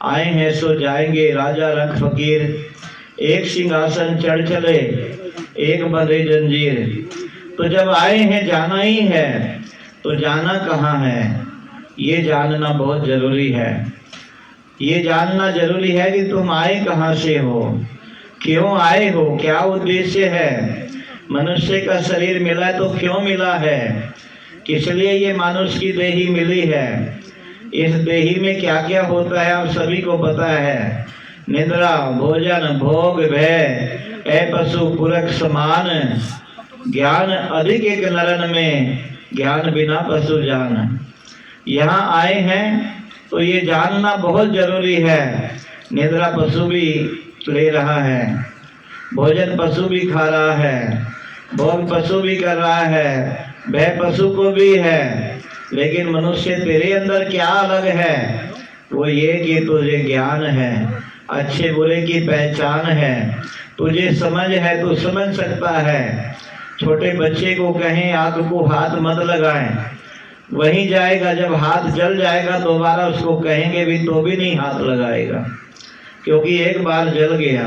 आए हैं सो जाएंगे राजा रंग फकीर, एक सिंहासन चढ़ चले एक बंधे जंजीर। तो जब आए हैं जाना ही है, तो जाना कहाँ है ये जानना बहुत जरूरी है। ये जानना जरूरी है कि तुम आए कहाँ से हो, क्यों आए हो, क्या उद्देश्य है। मनुष्य का शरीर मिला तो क्यों मिला है, किस लिए ये मानुष की देही मिली है। इस देही में क्या क्या होता है आप सभी को पता है। निद्रा भोजन भोग भय ए पशु पुरख समान, ज्ञान अधिक एक नरन में ज्ञान बिना पशु जान। यहाँ आए हैं तो ये जानना बहुत जरूरी है। निद्रा पशु भी ले रहा है, भोजन पशु भी खा रहा है, भोग पशु भी कर रहा है, भय पशु को भी है। लेकिन मनुष्य तेरे अंदर क्या अलग है, वो ये कि तुझे ज्ञान है, अच्छे बुरे की पहचान है, तुझे समझ है, तू समझ सकता है। छोटे बच्चे को कहें आग को हाथ मत लगाएं, वहीं जाएगा, जब हाथ जल जाएगा दोबारा उसको कहेंगे भी तो भी नहीं हाथ लगाएगा, क्योंकि एक बार जल गया।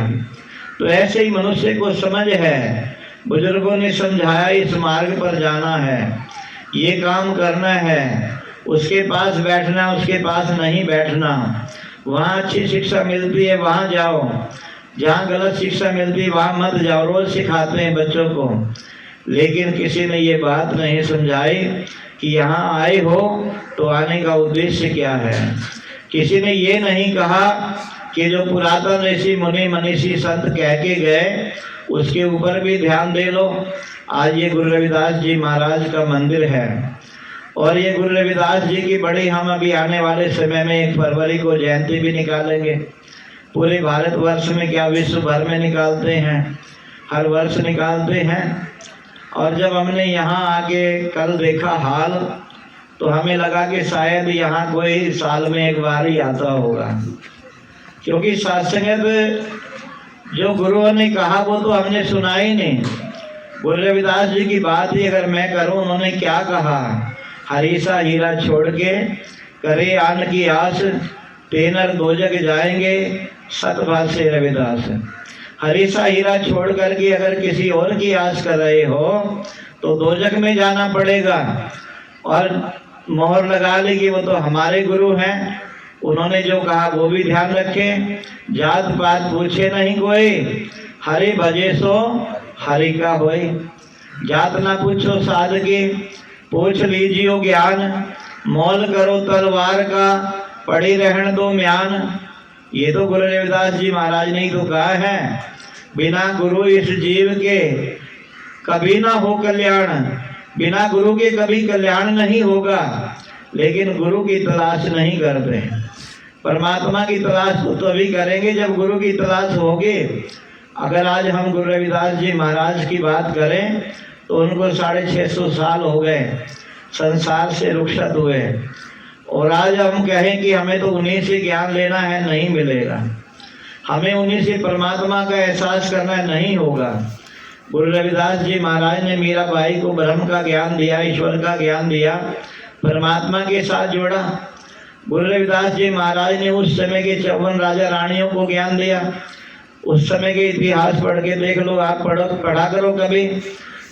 तो ऐसे ही मनुष्य को समझ है, बुजुर्गों ने समझाया इस मार्ग पर जाना है, ये काम करना है, उसके पास बैठना, उसके पास नहीं बैठना। वहाँ अच्छी शिक्षा मिलती है वहाँ जाओ, जहाँ गलत शिक्षा मिलती है वहाँ मत जाओ। रोज सिखाते हैं बच्चों को, लेकिन किसी ने ये बात नहीं समझाई कि यहाँ आए हो तो आने का उद्देश्य क्या है। किसी ने ये नहीं कहा कि जो पुरातन ऋषि मुनि मनीषी संत कह के गए उसके ऊपर भी ध्यान दे लो। आज ये गुरु रविदास जी महाराज का मंदिर है, और ये गुरु रविदास जी की बड़ी, हम अभी आने वाले समय में 1 फरवरी को जयंती भी निकालेंगे। पूरे भारतवर्ष में क्या विश्व भर में निकालते हैं, हर वर्ष निकालते हैं। और जब हमने यहाँ आके कल देखा हाल, तो हमें लगा कि शायद यहाँ कोई साल में एक बार ही आता होगा, क्योंकि सत्संग जो गुरुओं ने कहा वो तो हमने सुना ही नहीं। गुरु रविदास जी की बात ही अगर मैं करूं, उन्होंने क्या कहा, हरीसा हीरा छोड़ के करे आन की आस, तेनर दो जग जाएंगे सतभाष्य रविदास। हरीसा हीरा छोड़ करके अगर किसी और की आस कर रहे हो तो दो जग में जाना पड़ेगा, और मोहर लगा ली कि वो तो हमारे गुरु हैं, उन्होंने जो कहा वो भी ध्यान रखें। जात पात पूछे नहीं कोई, हरि भजे सो हरि का होए। जात ना पूछो साध की, पूछ लीजियो ज्ञान, मोल करो तलवार का, पड़ी रहन दो म्यान। ये तो गुरु रविदास जी महाराज ने ही तो कहा है, बिना गुरु इस जीव के कभी ना हो कल्याण। बिना गुरु के कभी कल्याण नहीं होगा। लेकिन गुरु की तलाश नहीं करते। परमात्मा की तलाश तो तभी करेंगे जब गुरु की तलाश होगी। अगर आज हम गुरु रविदास जी महाराज की बात करें तो उनको 650 साल हो गए संसार से रुखसत हुए, और आज हम कहें कि हमें तो उन्हीं से ज्ञान लेना है, नहीं मिलेगा। हमें उन्हीं से परमात्मा का एहसास करना नहीं होगा। गुरु रविदास जी महाराज ने मीराबाई को ब्रह्म का ज्ञान दिया, ईश्वर का ज्ञान दिया, परमात्मा के साथ जोड़ा। गुरु रविदास जी महाराज ने उस समय के 54 राजा रानियों को ज्ञान दिया। उस समय के इतिहास पढ़ के देख लो, आप पढ़ा करो, कभी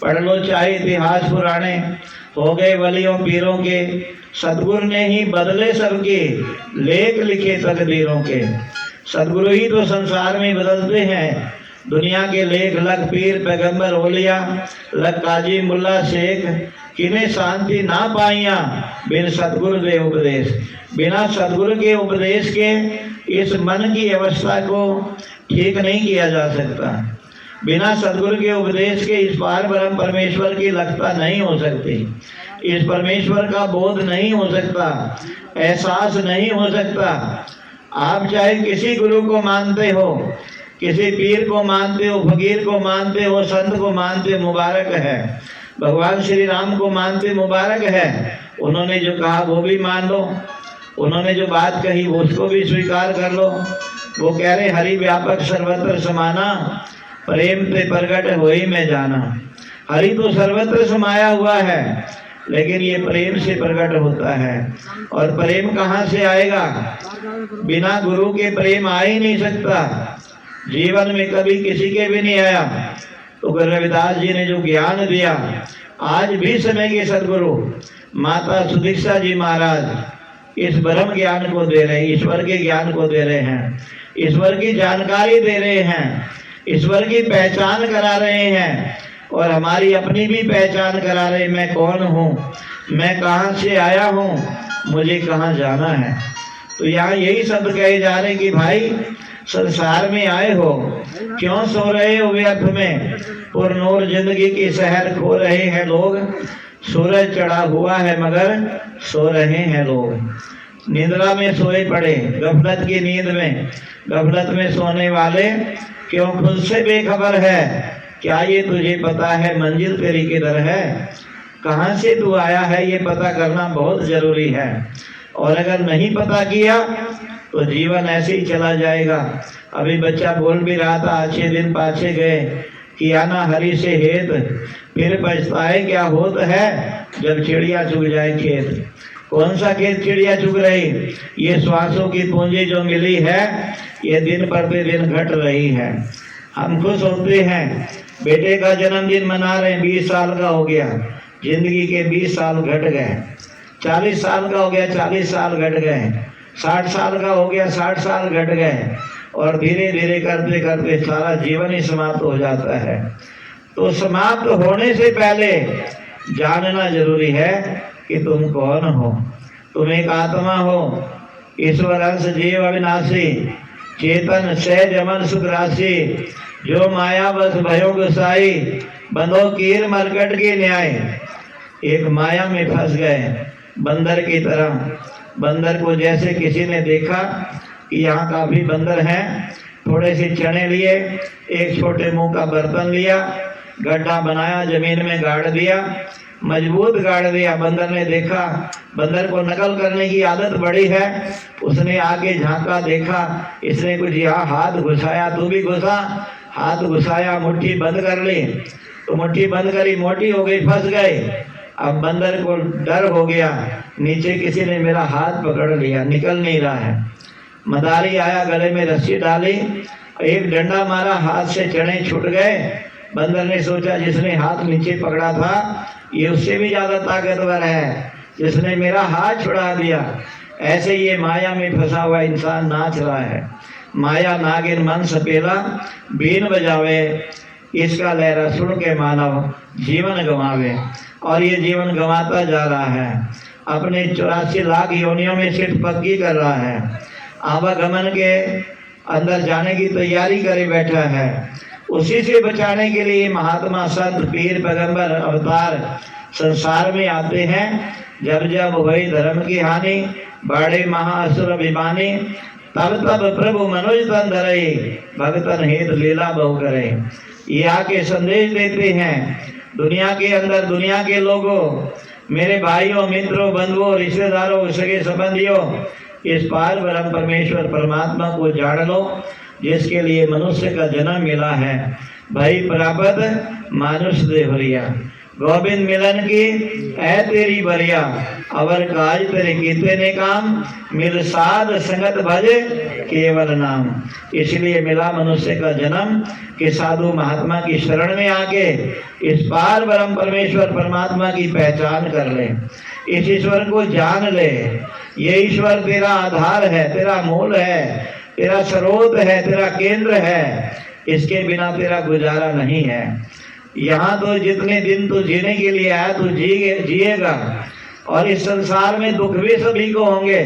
पढ़ लो, चाहे इतिहास पुराने। हो गए वलियों पीरों के, सतगुरु ने ही बदले सबके, लेख लिखे तकदीरों के। सतगुरु ही तो संसार में बदलते हैं दुनिया के लेख। लख पीर पैगंबर ओलिया, लख काजी मुल्ला शेख, किन्हें शांति ना पाइया बिन सतगुरु दे उपदेश। बिना सतगुरु के उपदेश के इस मन की अवस्था को ठीक नहीं किया जा सकता। बिना सतगुरु के उपदेश के इस पार ब्रह्म परमेश्वर की लगता नहीं हो सकती, इस परमेश्वर का बोध नहीं हो सकता, एहसास नहीं हो सकता। आप चाहे किसी गुरु को मानते हो, किसी पीर को मानते हो, फकीर को मानते हो, संत को मानते हो, मुबारक है। भगवान श्री राम को मानते, मुबारक है। उन्होंने जो कहा वो भी मान लो, उन्होंने जो बात कही वो उसको भी स्वीकार कर लो। वो कह रहे हरि व्यापक सर्वत्र समाना, प्रेम ते प्रगट होई में जाना। हरि तो सर्वत्र समाया हुआ है, लेकिन ये प्रेम से प्रकट होता है। और प्रेम कहाँ से आएगा? बिना गुरु के प्रेम आ ही नहीं सकता। जीवन में कभी किसी के भी नहीं आया। तो गुरु रविदास जी ने जो ज्ञान दिया, आज भी समय के सदगुरु माता सुदीक्षा जी महाराज इस ब्रह्म ज्ञान को दे रहे हैं, ईश्वर के ज्ञान को दे रहे हैं, ईश्वर की जानकारी दे रहे हैं, ईश्वर की पहचान करा रहे हैं और हमारी अपनी भी पहचान करा रहे। मैं कौन हूँ, मैं कहाँ से आया हूँ, मुझे कहाँ जाना है। तो यहाँ यही शब्द कहे जा रहे कि भाई संसार में आए हो, क्यों सो रहे हो व्यर्थ में, पुरनूर जिंदगी की शहर खो रहे हैं लोग। सूरज चढ़ा हुआ है मगर सो रहे हैं लोग। निद्रा में सोए पड़े, गफलत की नींद में, गफलत में सोने वाले क्यों खुद से बेखबर है। क्या ये तुझे पता है मंजिल तेरी किधर है? कहाँ से तू आया है ये पता करना बहुत जरूरी है। और अगर नहीं पता किया तो जीवन ऐसे ही चला जाएगा। अभी बच्चा बोल भी रहा था, अच्छे दिन पाछे गए किया ना हरि से हेत, फिर पछताए क्या होत है, जब चिड़िया चुग जाए खेत। कौन सा खेत चिड़िया चुग रही? ये श्वासों की पूंजी जो मिली है, ये दिन प्रतिदिन घट रही है। हम खुश होते हैं, बेटे का जन्मदिन मना रहे हैं, 20 साल का हो गया, जिंदगी के 20 साल घट गए। 40 साल का हो गया, 40 साल घट गए। 60 साल का हो गया, 60 साल घट गए। और धीरे धीरे करते करते सारा जीवन ही समाप्त हो जाता है। तो समाप्त होने से पहले जानना जरूरी है कि तुम कौन हो। तुम एक आत्मा हो, ईश्वर अंश जीव अविनाशी, चेतन सहज अमन सुख राशि, जो माया बस भयो गुसाई, बंधो कीर मरकट के न्याय। एक माया में फंस गए बंदर की तरह। बंदर को जैसे किसी ने देखा कि यहाँ काफी बंदर हैं, थोड़े से चने लिए, एक छोटे मुंह का बर्तन लिया, गड्ढा बनाया, जमीन में गाड़ दिया, मजबूत गाड़ दिया। बंदर ने देखा, बंदर को नकल करने की आदत बड़ी है, उसने आगे झांका, देखा इसने कुछ यहाँ हाथ घुसाया, तू भी घुसा, हाथ घुसाया, मुट्ठी बंद कर ली। तो मुट्ठी बंद करी, मोटी हो गई, फंस गए। अब बंदर को डर हो गया, नीचे किसी ने मेरा हाथ पकड़ लिया, निकल नहीं रहा है। मदारी आया, गले में रस्सी डाली, एक डंडा मारा, हाथ से चने छूट गए। बंदर ने सोचा जिसने हाथ नीचे पकड़ा था ये उससे भी ज्यादा ताकतवर है, जिसने मेरा हाथ छुड़ा दिया। ऐसे ये माया में फंसा हुआ इंसान नाच रहा है। माया नागिन मन सपेला बीन बजावे, इसका लहरा सुन के मानव जीवन गंवावे। और ये जीवन गंवाता जा रहा है, अपने 84 लाख योनियों में सिर्फ पक्की कर रहा है, आवागमन के अंदर जाने की तैयारी करे बैठा है। उसी से बचाने के लिए महात्मा संत पीर पैगंबर अवतार संसार में आते हैं। जब जब हुई धर्म की हानि, बड़े महाअसुर अभिमानी, तब तब प्रभु मनोज तन धरे, भगतन हेत लीला बहु करे। ये आके संदेश देते हैं दुनिया के अंदर, दुनिया के लोगों, मेरे भाइयों, मित्रों, बंधुओं, रिश्तेदारों, सगे संबंधियों, इस पार ब्रह्म परमेश्वर परमात्मा को जान लो, जिसके लिए मनुष्य का जन्म मिला है। भाई प्राप्त मानुष देवरिया, गोविंद मिलन की ऐ तेरी बरिया, अवर काज तेरे कीते ने काम, मिल साध संगत भजे केवल नाम। इसलिए मिला मनुष्य का जन्म कि साधु महात्मा की शरण में आके इस पार ब्रह्म परमेश्वर परमात्मा की पहचान कर ले, इस ईश्वर को जान ले। ये ईश्वर तेरा आधार है, तेरा मूल है, तेरा स्रोत है, तेरा केंद्र है। इसके बिना तेरा गुजारा नहीं है। यहाँ तो जितने दिन तू जीने के लिए आया तू जिएगा। और इस संसार में दुख भी सभी को होंगे,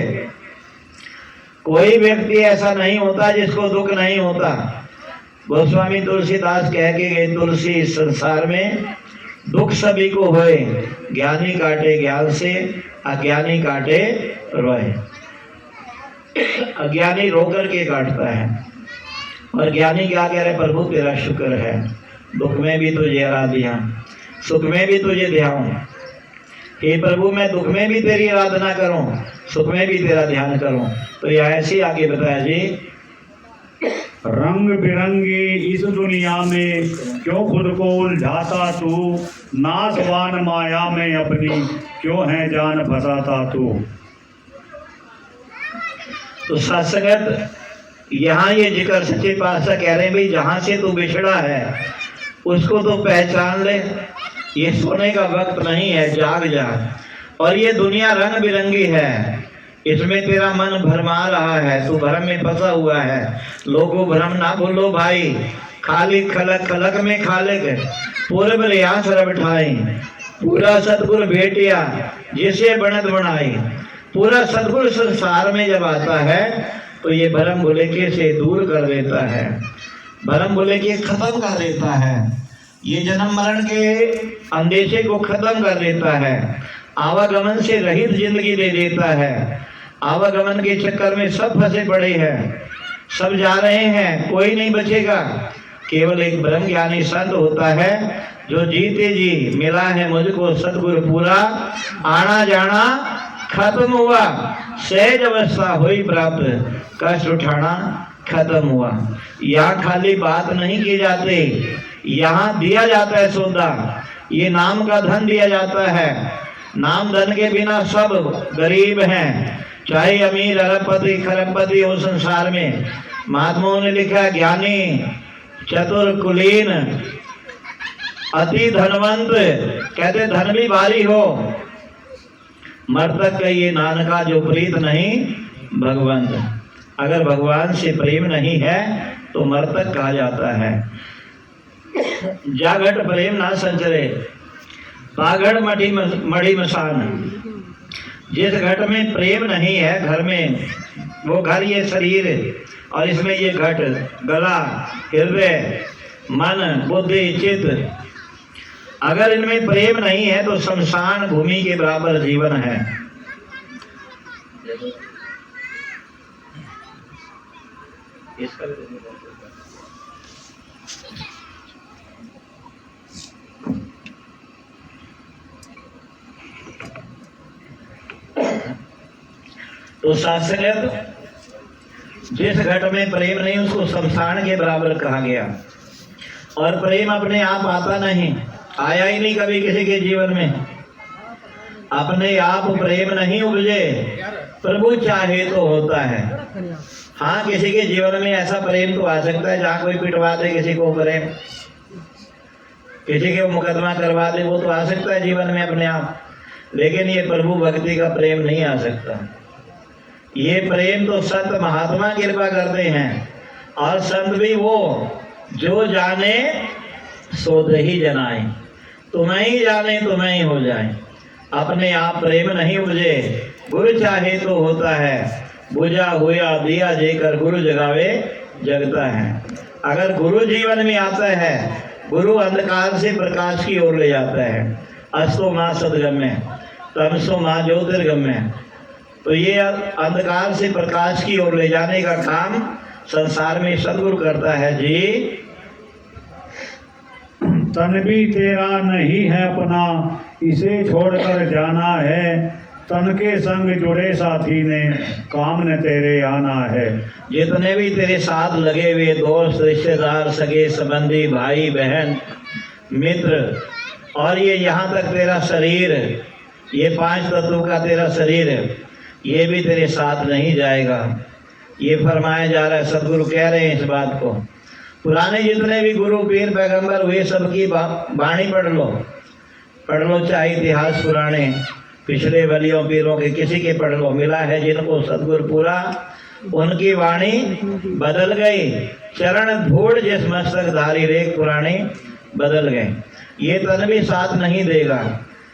कोई व्यक्ति ऐसा नहीं होता जिसको दुख नहीं होता। गोस्वामी तुलसीदास कह के गए, तुलसी इस संसार में दुख सभी को होए, ज्ञानी काटे ज्ञान से, अज्ञानी काटे रोए। अज्ञानी रो करके काटता है और ज्ञानी क्या कह रहे, प्रभु तेरा शुक्र है, दुख में भी तुझे हरा दिया, सुख में भी तुझे ध्याऊं। हे प्रभु मैं दुख में भी तेरी आराधना करूं, सुख में भी तेरा ध्यान करूं। तो यह ऐसे आगे बताया जी, रंग बिरंगी इस दुनिया में क्यों खुद को उलझाता तू, नासवान माया में अपनी क्यों है जान फसाता तू। तो सत्संगत यहाँ ये जिक्र सच्चे पातशाह कह रहे हैं भाई जहाँ से तू बिछड़ा है उसको तो पहचान ले, ये सोने का वक्त नहीं है, जाग जा। और ये दुनिया रंग बिरंगी है, इसमें तेरा मन भरमा रहा है, तू भ्रम में फंसा हुआ है। लोगों भ्रम ना बोलो भाई, खाली खलक खलक में खालिक पूर्व रियास रब ठाई, पूरा सतगुरु भेटिया जिसे बनत बनाई। पूरा सतगुरु संसार में जब आता है तो ये भरम भुलेखे से दूर कर देता है, भरम भुलेखे खत्म कर देता है, ये जन्म मरण के अंदेशे को खत्म कर देता है, आवागमन से रहित जिंदगी दे देता है। आवागमन के चक्कर में सब फंसे पड़े हैं, सब जा रहे हैं, कोई नहीं बचेगा। केवल एक ब्रह्म ज्ञानी संत होता है जो जीते जी मिला है मुझको सतगुरु पूरा, आना जाना खत्म हुआ, सहज अवस्था हुई प्राप्त, कष्ट उठाना खत्म हुआ। यहाँ खाली बात नहीं की जाती, यहाँ दिया जाता है सौदा, ये नाम का धन दिया जाता है। नाम धन के बिना सब गरीब हैं, चाहे अमीर अरबपति खरबपति हो संसार में। महात्माओं ने लिखा ज्ञानी चतुर कुलीन अति धनवंत, कहते धन भी भारी हो, मर्तक कहिए नानका जो प्रीत नहीं भगवंत। अगर भगवान से प्रेम नहीं है तो मर्तक कहा जाता है। जागट प्रेम ना संचरे पागड़ मढ़ी मसान। जिस घट में प्रेम नहीं है घर में, वो घर ये शरीर और इसमें ये घट गला हृदय मन बुद्धि चित्त, अगर इनमें प्रेम नहीं है तो शमशान भूमि के बराबर जीवन है। तो शास्त्रगत जिस घट में प्रेम नहीं उसको शमशान के बराबर कहा गया। और प्रेम अपने आप आता नहीं, आया ही नहीं कभी किसी के जीवन में। अपने आप प्रेम नहीं उपजे, प्रभु चाहे तो होता है। हाँ, किसी के जीवन में ऐसा प्रेम तो आ सकता है जहाँ कोई पिटवा दे किसी को, प्रेम किसी के मुकदमा करवा दे, वो तो आ सकता है जीवन में अपने आप। लेकिन ये प्रभु भक्ति का प्रेम नहीं आ सकता। ये प्रेम तो संत महात्मा कृपा करते हैं, और संत भी वो जो जाने सो ही जनाए। तुम्हें ही जाने तुम्हें ही हो जाए। अपने आप प्रेम नहीं बुझे, गुरु चाहे तो होता है। बुझा हुआ दिया जेकर गुरु जगावे जगता है। अगर गुरु जीवन में आता है, गुरु अंधकार से प्रकाश की ओर ले जाता है। अस्तो माँ सदगम्य तमसो माँ ज्योतिर्गम्य। तो ये अंधकार से प्रकाश की ओर ले जाने का काम संसार में सदगुरु करता है जी। तन भी तेरा नहीं है अपना, इसे छोड़कर जाना है। तन के संग जुड़े साथी ने काम न तेरे आना है। जितने भी तेरे साथ लगे हुए दोस्त रिश्तेदार सगे संबंधी भाई बहन मित्र, और ये यहाँ तक तेरा शरीर, ये 5 तत्वों का तेरा शरीर, ये भी तेरे साथ नहीं जाएगा। ये फरमाया जा रहा है, सदगुरु कह रहे हैं इस बात को। पुराने जितने भी गुरु पीर पैगंबर हुए सबकी वाणी पढ़ लो, चाहे इतिहास पुराने पिछले वलियों पीरों के किसी के पढ़ लो। मिला है जिनको सदगुरु पूरा, उनकी वाणी बदल गई। चरण धूड़ जिस मस्तक धारी रेख पुराने बदल गए। ये तन भी साथ नहीं देगा,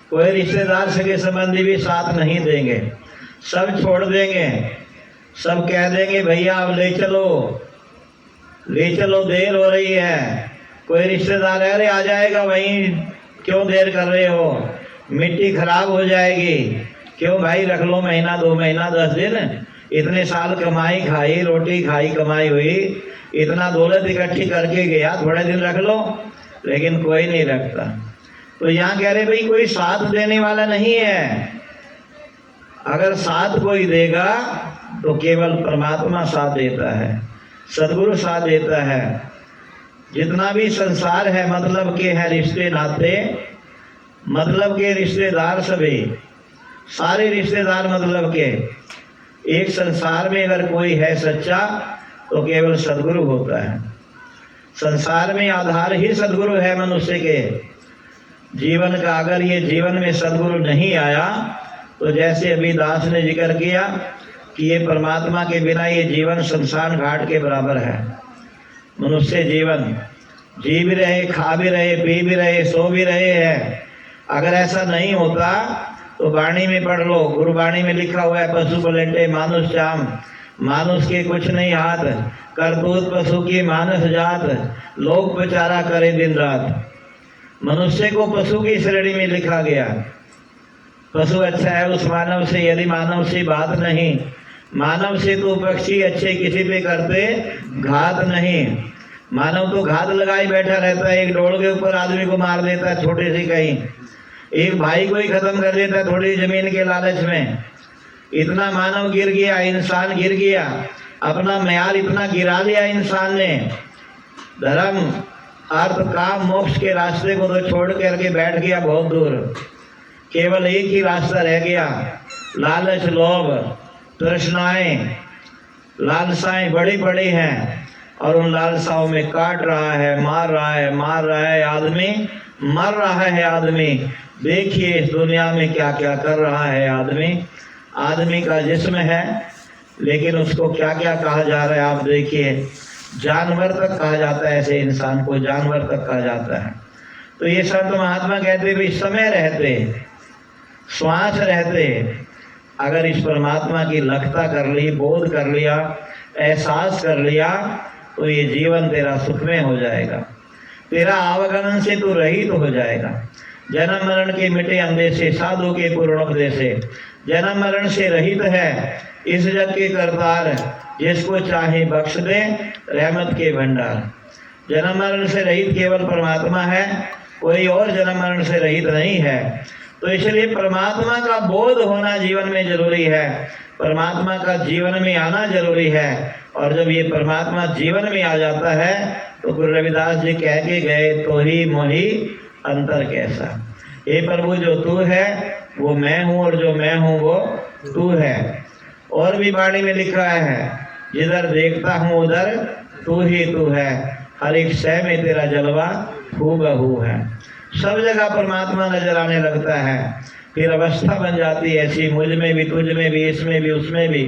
कोई रिश्तेदार सगे संबंधी भी साथ नहीं देंगे, सब छोड़ देंगे। सब कह देंगे भैया अब ले चलो देर हो रही है। कोई रिश्तेदार अरे आ जाएगा वहीं, क्यों देर कर रहे हो, मिट्टी खराब हो जाएगी, क्यों भाई रख लो महीना 2 महीना 10 दिन, इतने साल कमाई खाई रोटी खाई कमाई हुई, इतना दौलत इकट्ठी करके गया, थोड़े दिन रख लो। लेकिन कोई नहीं रखता। तो यहाँ कह रहे भाई कोई साथ देने वाला नहीं है। अगर साथ कोई देगा तो केवल परमात्मा साथ देता है, सदगुरु साथ देता है। जितना भी संसार है मतलब के हैं रिश्ते नाते, मतलब के रिश्तेदार सभी सारे रिश्तेदार मतलब के। एक संसार में अगर कोई है सच्चा तो केवल सदगुरु होता है। संसार में आधार ही सदगुरु है मनुष्य के जीवन का। अगर ये जीवन में सदगुरु नहीं आया तो जैसे अभी दास ने जिक्र किया कि ये परमात्मा के बिना ये जीवन शमशान घाट के बराबर है। मनुष्य जीवन जी भी रहे, खा भी रहे, पी भी रहे, सो भी रहे हैं। अगर ऐसा नहीं होता तो वाणी में पढ़ लो, गुरुवाणी में लिखा हुआ है, पशु पलटे मानुष चाम, मानुष के कुछ नहीं हाथ, करतूत पशु की मानस जात, लोग बेचारा करे दिन रात। मनुष्य को पशु की श्रेणी में लिखा गया। पशु अच्छा है उस मानव से यदि मानव से बात नहीं, मानव से तो पक्षी अच्छे किसी पे करते घात नहीं। मानव तो घात लगाए बैठा रहता है, एक डोल के ऊपर आदमी को मार देता है छोटे से कहीं, एक भाई को ही खत्म कर देता है थोड़ी जमीन के लालच में। इतना मानव गिर गया, इंसान गिर गया, अपना म्यार इतना गिरा लिया इंसान ने। धर्म अर्थ काम मोक्ष के रास्ते को तो छोड़ करके बैठ गया बहुत दूर। केवल एक ही रास्ता रह गया, लालच, लोभ, तृष्णाएं, लालसाएं बड़ी बड़ी हैं और उन लालसाओं में काट रहा है, मार रहा है आदमी, मर रहा है आदमी। देखिए इस दुनिया में क्या क्या कर रहा है आदमी। आदमी का जिस्म है लेकिन उसको क्या क्या कहा जा रहा है आप देखिए। जानवर तक कहा जाता है, ऐसे इंसान को जानवर तक कहा जाता है। तो ये संत महात्मा कहते भाई समय रहते, श्वास रहते अगर इस परमात्मा की लखता कर ली, बोध कर लिया, एहसास कर लिया तो ये जीवन तेरा सुखमय हो जाएगा। तेरा आवागमन से तू रहित हो जाएगा। जन्म मरण के मिटे अंदेशे, साधु के पूर्णोपदेशे। जन्म मरण से रहित है इस जग के करतार, जिसको चाहे बख्श दे रहमत के भंडार। जन्म मरण से रहित केवल परमात्मा है, कोई और जन्म मरण से रहित नहीं है। तो इसलिए परमात्मा का बोध होना जीवन में जरूरी है, परमात्मा का जीवन में आना जरूरी है। और जब ये परमात्मा जीवन में आ जाता है तो गुरु रविदास जी कह के गए, तो ही मोही अंतर कैसा। हे प्रभु जो तू है वो मैं हूँ और जो मैं हूँ वो तू है। और भी वाणी में लिखा है, जिधर देखता हूँ उधर तू ही तू है, हर एक शय में तेरा जलवा हूबहू है। सब जगह परमात्मा नजर आने लगता है। फिर अवस्था बन जाती है ऐसी, मुझ में भी, तुझ में भी, इसमें भी, उसमें भी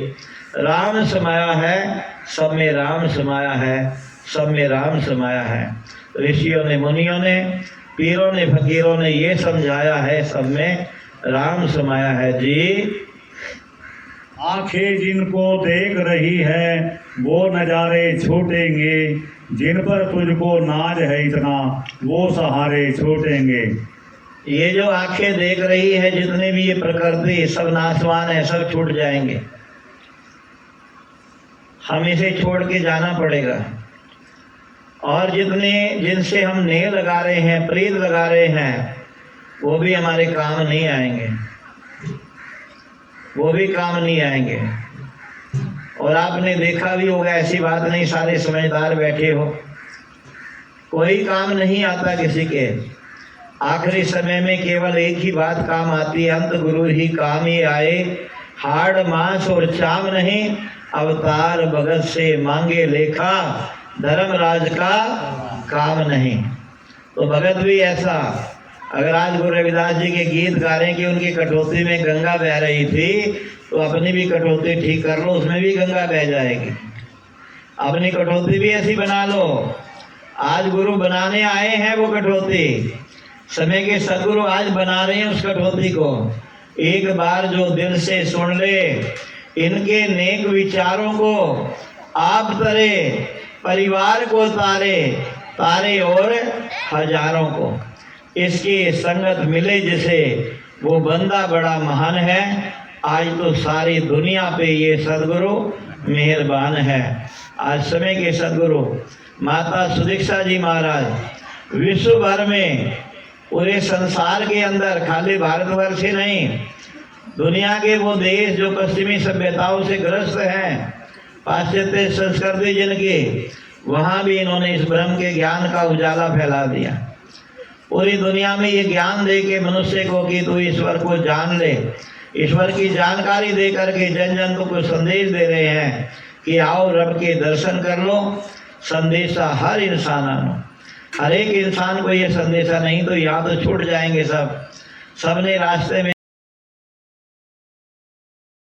राम समाया है, सब में राम समाया है, सब में राम समाया है। ऋषियों ने, मुनियों ने, पीरों ने, फकीरों ने ये समझाया है, सब में राम समाया है जी। आंखें जिनको देख रही है वो नज़ारे छूटेंगे, जिन पर तुझको नाज है इतना वो सहारे छूटेंगे। ये जो आंखें देख रही है, जितने भी ये प्रकृति सब नाशवान है, सब छूट जाएंगे। हम इसे छोड़ के जाना पड़ेगा। और जितने जिनसे हम नेह लगा रहे हैं, प्रीत लगा रहे हैं, वो भी हमारे काम नहीं आएंगे, वो भी काम नहीं आएंगे। और आपने देखा भी होगा, ऐसी बात नहीं सारे समझदार बैठे हो, कोई काम नहीं आता किसी के। आखिरी समय में केवल एक ही बात काम आती है, अंत गुरु ही काम ही आए, हाड़ मांस और चाम नहीं, अवतार भगत से मांगे लेखा, धर्मराज का काम नहीं। तो भगत भी ऐसा, अगर आज गुरु रविदास जी के गीत गा रहे हैं कि उनकी कटौती में गंगा बह रही थी, तो अपनी भी कटौती ठीक कर लो, उसमें भी गंगा बह जाएगी। अपनी कटौती भी ऐसी बना लो। आज गुरु बनाने आए हैं वो कटौती, समय के सदगुरु आज बना रहे हैं उस कटौती को। एक बार जो दिल से सुन ले इनके नेक विचारों को, आप तरे परिवार को तारे, तारे और हजारों को। इसकी संगत मिले जिसे वो बंदा बड़ा महान है। आज तो सारी दुनिया पे ये सदगुरु मेहरबान है। आज समय के सदगुरु माता सुदीक्षा जी महाराज विश्व भर में, पूरे संसार के अंदर, खाली भारतवर्ष ही नहीं, दुनिया के वो देश जो पश्चिमी सभ्यताओं से ग्रस्त हैं, पाश्चात्य संस्कृति जिनकी, वहाँ भी इन्होंने इस ब्रह्म के ज्ञान का उजाला फैला दिया। पूरी दुनिया में ये ज्ञान दे के मनुष्य को कि तू ईश्वर को जान ले, ईश्वर की जानकारी दे करके जन जन को संदेश दे रहे हैं कि आओ रब के दर्शन कर लो। संदेशा हर इंसान हर एक इंसान को ये संदेशा नहीं तो यहाँ तो छूट जाएंगे सब। सबने रास्ते में